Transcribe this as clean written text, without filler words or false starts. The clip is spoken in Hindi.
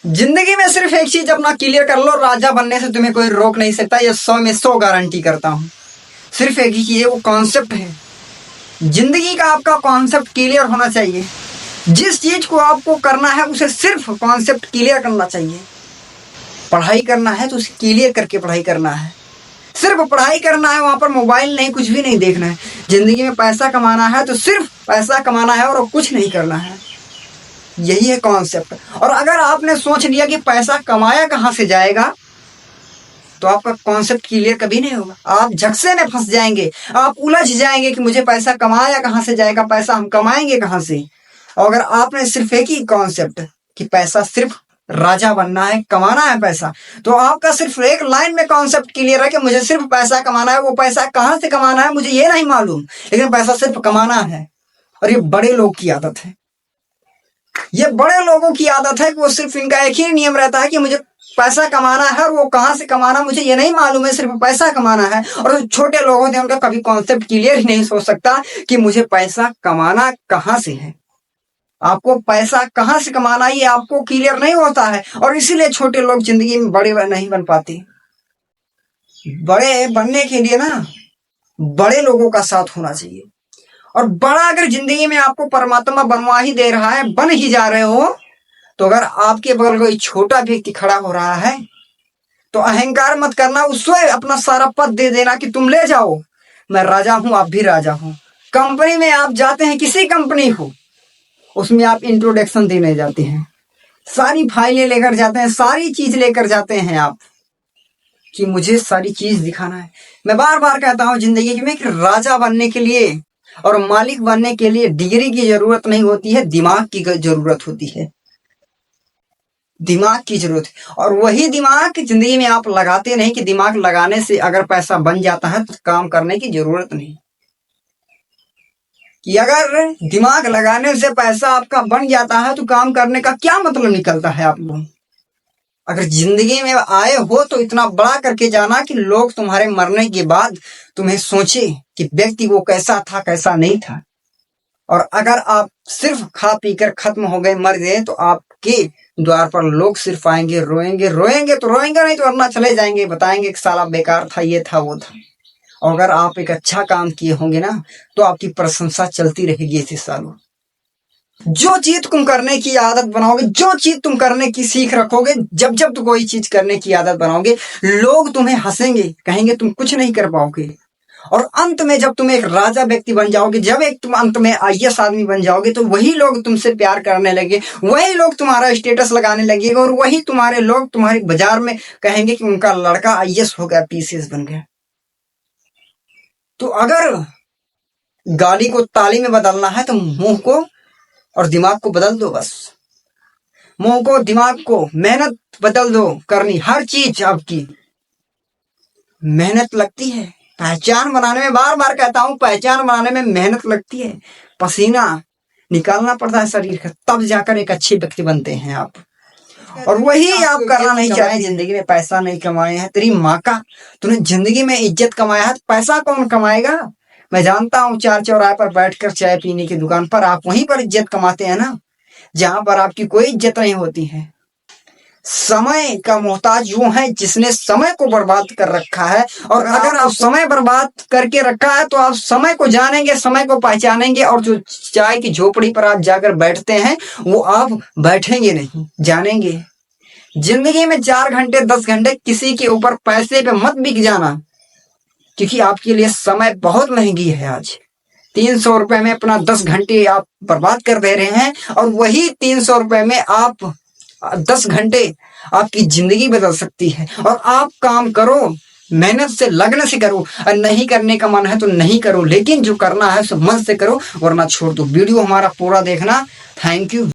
जिंदगी में सिर्फ एक चीज अपना क्लियर कर लो, राजा बनने से तुम्हें कोई रोक नहीं सकता। ये 100 में 100 गारंटी करता हूँ। सिर्फ एक ही चीज है, वो कॉन्सेप्ट है। जिंदगी का आपका कॉन्सेप्ट क्लियर होना चाहिए। जिस चीज को आपको करना है उसे सिर्फ कॉन्सेप्ट क्लियर करना चाहिए। पढ़ाई करना है तो उसे क्लियर करके पढ़ाई करना है। सिर्फ पढ़ाई करना है, वहां पर मोबाइल नहीं, कुछ भी नहीं देखना है। जिंदगी में पैसा कमाना है तो सिर्फ पैसा कमाना है और कुछ नहीं करना है। यही है कॉन्सेप्ट। और अगर आपने सोच लिया कि पैसा कमाया कहाँ से जाएगा, तो आपका कॉन्सेप्ट क्लियर कभी नहीं होगा। आप झक्से में फंस जाएंगे, आप उलझ जाएंगे कि मुझे पैसा कमाया कहाँ से जाएगा, पैसा हम कमाएंगे कहाँ से। और अगर आपने सिर्फ एक ही कॉन्सेप्ट कि पैसा सिर्फ राजा बनना है, कमाना है पैसा, तो आपका सिर्फ एक लाइन में कॉन्सेप्ट क्लियर है कि मुझे सिर्फ पैसा कमाना है। वो पैसा कहाँ से कमाना है मुझे ये नहीं मालूम, लेकिन पैसा सिर्फ कमाना है। और ये बड़े लोग की आदत है। ये बड़े लोगों की आदत है कि वो सिर्फ, इनका एक ही नियम रहता है कि मुझे पैसा कमाना है, और वो कहाँ से कमाना मुझे ये नहीं मालूम है, सिर्फ पैसा कमाना है। और जो छोटे लोग होते हैं उनका कभी कॉन्सेप्ट क्लियर ही नहीं सोच सकता कि मुझे पैसा कमाना कहाँ से है। आपको पैसा कहाँ से कमाना ये आपको क्लियर नहीं होता है, और इसीलिए छोटे लोग जिंदगी में बड़े नहीं बन पाते। बड़े बनने के लिए ना बड़े लोगों का साथ होना चाहिए। और बड़ा अगर जिंदगी में आपको परमात्मा बनवा ही दे रहा है, बन ही जा रहे हो, तो अगर आपके बगल कोई छोटा व्यक्ति खड़ा हो रहा है तो अहंकार मत करना, उससे अपना सारा पद दे देना कि तुम ले जाओ, मैं राजा हूं, आप भी राजा हो। कंपनी में आप जाते हैं, किसी कंपनी हो, उसमें आप इंट्रोडक्शन देने जाते हैं, सारी फाइलें लेकर जाते हैं, सारी चीज लेकर जाते हैं आप कि मुझे सारी चीज दिखाना है। मैं बार बार कहता हूं जिंदगी में कि राजा बनने के लिए और मालिक बनने के लिए डिग्री की जरूरत नहीं होती है, दिमाग की जरूरत होती है। दिमाग की जरूरत है। और वही दिमाग जिंदगी में आप लगाते नहीं कि दिमाग लगाने से अगर पैसा बन जाता है तो काम करने की जरूरत नहीं। कि अगर दिमाग लगाने से पैसा आपका बन जाता है तो काम करने का क्या मतलब निकलता है आप लोग। अगर जिंदगी में आए हो तो इतना बड़ा करके जाना कि लोग तुम्हारे मरने के बाद तुम्हें सोचे कि व्यक्ति वो कैसा था, कैसा नहीं था। और अगर आप सिर्फ खा पी कर खत्म हो गए, मर गए, तो आपके द्वार पर लोग सिर्फ आएंगे, रोएंगे। रोएंगे तो रोएंगे नहीं तो वरना चले जाएंगे, बताएंगे कि साला बेकार था, ये था, वो था। और अगर आप एक अच्छा काम किए होंगे ना तो आपकी प्रशंसा चलती रहेगी ऐसे सालों। जो चीज तुम करने की आदत बनाओगे, जो चीज तुम करने की सीख रखोगे, जब जब तुम कोई चीज करने की आदत बनाओगे, लोग तुम्हें हंसेंगे, कहेंगे तुम कुछ नहीं कर पाओगे। और अंत में जब तुम एक राजा व्यक्ति बन जाओगे, जब एक तुम अंत में आईएएस आदमी बन जाओगे, तो वही लोग तुमसे प्यार करने लगे, वही लोग तुम्हारा स्टेटस लगाने लगेगा, और वही तुम्हारे लोग तुम्हारे बाजार में कहेंगे कि उनका लड़का आईएएस हो गया, पीसीएस बन गया। तो अगर गाली को ताली में बदलना है तो मुंह को और दिमाग को बदल दो। बस मुंह को, दिमाग को, मेहनत बदल दो करनी। हर चीज आपकी मेहनत लगती है। पहचान बनाने में, बार बार कहता हूं, पहचान बनाने में मेहनत लगती है, पसीना निकालना पड़ता है शरीर का, तब जाकर एक अच्छे व्यक्ति बनते हैं आप। और वही आप करना नहीं चाहे। जिंदगी में पैसा नहीं कमाए हैं, तेरी माँ का, तूने जिंदगी में इज्जत कमाया है, पैसा कौन कमाएगा। मैं जानता हूँ चार चौराहे पर बैठकर चाय पीने की दुकान पर आप वहीं पर इज्जत कमाते हैं ना, जहां पर आपकी कोई इज्जत नहीं होती है। समय का मोहताज वो है जिसने समय को बर्बाद कर रखा है। और अगर आप समय बर्बाद करके रखा है तो आप समय को जानेंगे, समय को पहचानेंगे, और जो चाय की झोपड़ी पर आप जाकर बैठते हैं वो आप बैठेंगे नहीं, जानेंगे। जिंदगी में 4 घंटे 10 घंटे किसी के ऊपर पैसे पे मत बिक जाना, क्योंकि आपके लिए समय बहुत महंगी है। आज 300 रुपए में अपना 10 घंटे आप बर्बाद कर दे रहे हैं, और वही 300 रुपए में आप 10 घंटे आपकी जिंदगी बदल सकती है। और आप काम करो, मेहनत से, लगन से करो। और नहीं करने का मन है तो नहीं करो, लेकिन जो करना है सो मन से करो, वरना छोड़ दो। वीडियो हमारा पूरा देखना। Thank you.